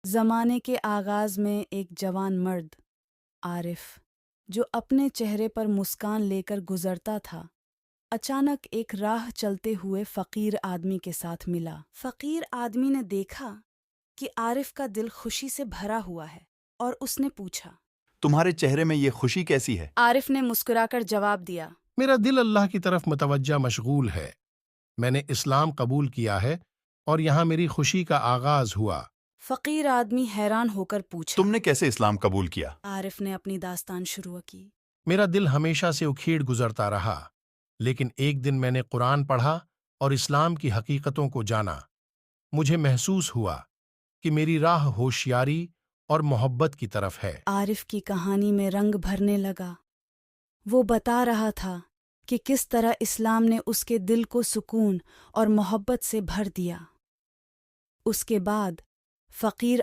زمانے کے آغاز میں ایک جوان مرد عارف جو اپنے چہرے پر مسکان لے کر گزرتا تھا اچانک ایک راہ چلتے ہوئے فقیر آدمی کے ساتھ ملا۔ فقیر آدمی نے دیکھا کہ عارف کا دل خوشی سے بھرا ہوا ہے اور اس نے پوچھا، تمہارے چہرے میں یہ خوشی کیسی ہے؟ عارف نے مسکرا کر جواب دیا، میرا دل اللہ کی طرف متوجہ مشغول ہے۔ میں نے اسلام قبول کیا ہے اور یہاں میری خوشی کا آغاز ہوا۔ فقیر آدمی حیران ہو کر پوچھا، تم نے کیسے اسلام قبول کیا؟ عارف نے اپنی داستان شروع کی۔ میرا دل ہمیشہ سے اکھیڑ گزرتا رہا، لیکن ایک دن میں نے قرآن پڑھا اور اسلام کی حقیقتوں کو جانا۔ مجھے محسوس ہوا کہ میری راہ ہوشیاری اور محبت کی طرف ہے۔ عارف کی کہانی میں رنگ بھرنے لگا۔ وہ بتا رہا تھا کہ کس طرح اسلام نے اس کے دل کو سکون اور محبت سے بھر دیا۔ اس کے بعد فقیر